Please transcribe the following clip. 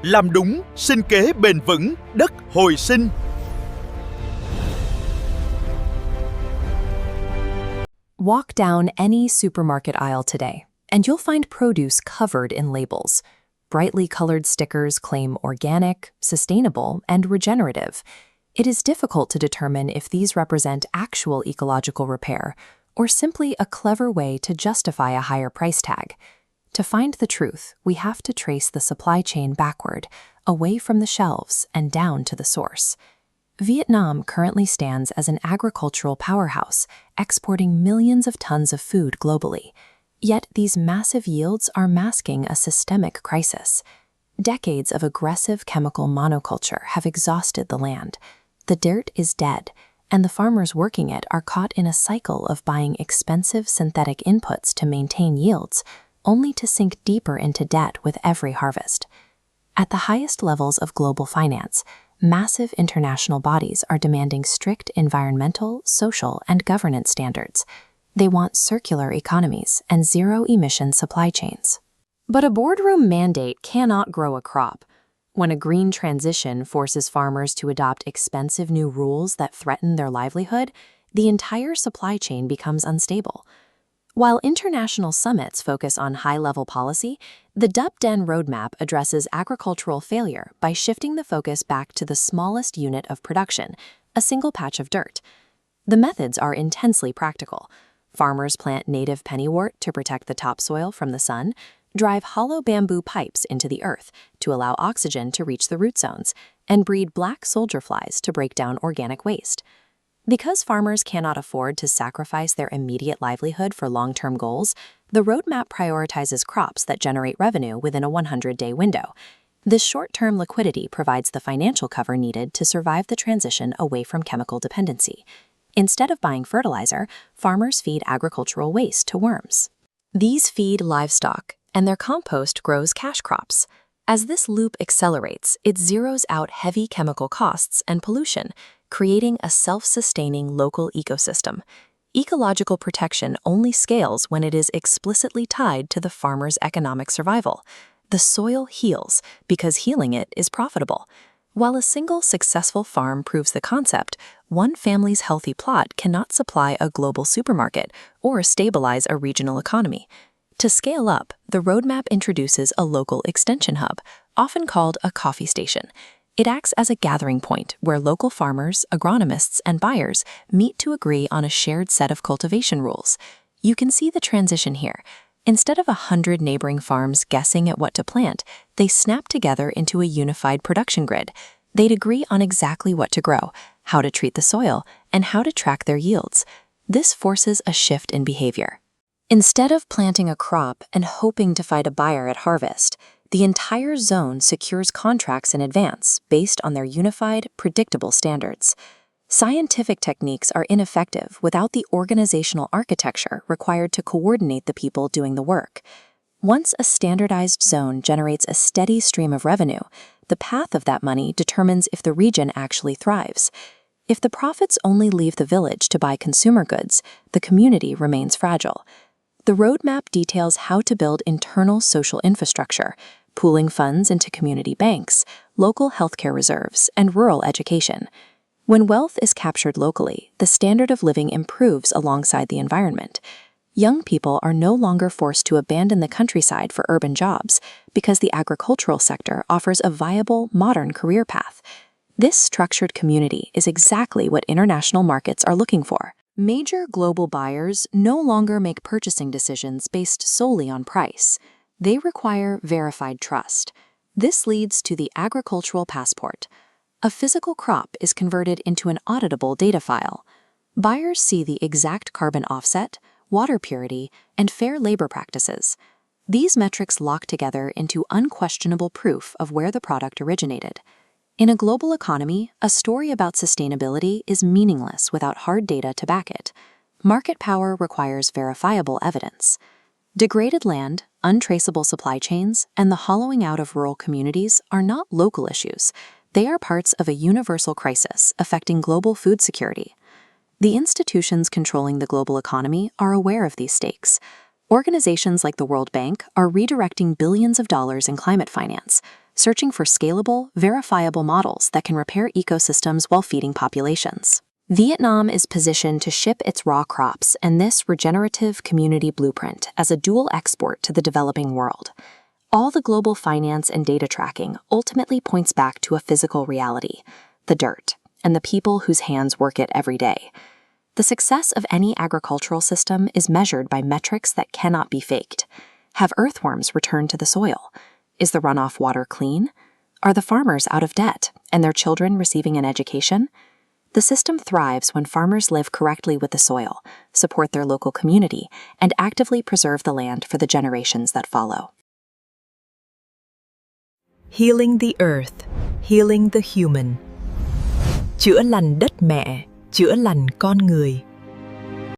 Làm đúng, sinh kế bền vững, đất hồi sinh. Walk down any supermarket aisle today, and you'll find produce covered in labels. Brightly colored stickers claim organic, sustainable, and regenerative. It is difficult to determine if these represent actual ecological repair or simply a clever way to justify a higher price tag. To find the truth, we have to trace the supply chain backward, away from the shelves and down to the source. Vietnam currently stands as an agricultural powerhouse, exporting millions of tons of food globally. Yet these massive yields are masking a systemic crisis. Decades of aggressive chemical monoculture have exhausted the land. The dirt is dead, and the farmers working it are caught in a cycle of buying expensive synthetic inputs to maintain yields, only to sink deeper into debt with every harvest. At the highest levels of global finance, massive international bodies are demanding strict environmental, social, and governance standards. They want circular economies and zero-emission supply chains. But a boardroom mandate cannot grow a crop. When a green transition forces farmers to adopt expensive new rules that threaten their livelihood, the entire supply chain becomes unstable. While international summits focus on high-level policy, the Đất Đen roadmap addresses agricultural failure by shifting the focus back to the smallest unit of production, a single patch of dirt. The methods are intensely practical. Farmers plant native pennywort to protect the topsoil from the sun, drive hollow bamboo pipes into the earth to allow oxygen to reach the root zones, and breed black soldier flies to break down organic waste. Because farmers cannot afford to sacrifice their immediate livelihood for long-term goals, the roadmap prioritizes crops that generate revenue within a 100-day window. This short-term liquidity provides the financial cover needed to survive the transition away from chemical dependency. Instead of buying fertilizer, farmers feed agricultural waste to worms. These feed livestock, and their compost grows cash crops. As this loop accelerates, it zeroes out heavy chemical costs and pollution, creating a self-sustaining local ecosystem. Ecological protection only scales when it is explicitly tied to the farmer's economic survival. The soil heals because healing it is profitable. While a single successful farm proves the concept, one family's healthy plot cannot supply a global supermarket or stabilize a regional economy. To scale up, the roadmap introduces a local extension hub, often called a coffee station. It acts as a gathering point where local farmers, agronomists, and buyers meet to agree on a shared set of cultivation rules. You can see the transition here. Instead of 100 neighboring farms guessing at what to plant, they snap together into a unified production grid. They'd agree on exactly what to grow, how to treat the soil, and how to track their yields. This forces a shift in behavior. Instead of planting a crop and hoping to find a buyer at harvest, the entire zone secures contracts in advance based on their unified, predictable standards. Scientific techniques are ineffective without the organizational architecture required to coordinate the people doing the work. Once a standardized zone generates a steady stream of revenue, the path of that money determines if the region actually thrives. If the profits only leave the village to buy consumer goods, the community remains fragile. The roadmap details how to build internal social infrastructure, pooling funds into community banks, local healthcare reserves, and rural education. When wealth is captured locally, the standard of living improves alongside the environment. Young people are no longer forced to abandon the countryside for urban jobs because the agricultural sector offers a viable, modern career path. This structured community is exactly what international markets are looking for. Major global buyers no longer make purchasing decisions based solely on price. They require verified trust. This leads to the agricultural passport. A physical crop is converted into an auditable data file. Buyers see the exact carbon offset, water purity, and fair labor practices. These metrics lock together into unquestionable proof of where the product originated. In a global economy, a story about sustainability is meaningless without hard data to back it. Market power requires verifiable evidence. Degraded land, untraceable supply chains, and the hollowing out of rural communities are not local issues. They are parts of a universal crisis affecting global food security. The institutions controlling the global economy are aware of these stakes. Organizations like the World Bank are redirecting billions of dollars in climate finance. searching for scalable, verifiable models that can repair ecosystems while feeding populations. Vietnam is positioned to ship its raw crops and this regenerative community blueprint as a dual export to the developing world. All the global finance and data tracking ultimately points back to a physical reality, the dirt, and the people whose hands work it every day. The success of any agricultural system is measured by metrics that cannot be faked. Have earthworms returned to the soil? Is the runoff water clean? Are the farmers out of debt and their children receiving an education? The system thrives when farmers live correctly with the soil, support their local community, and actively preserve the land for the generations that follow. Healing the earth, healing the human. Chữa lành đất mẹ, chữa lành con người.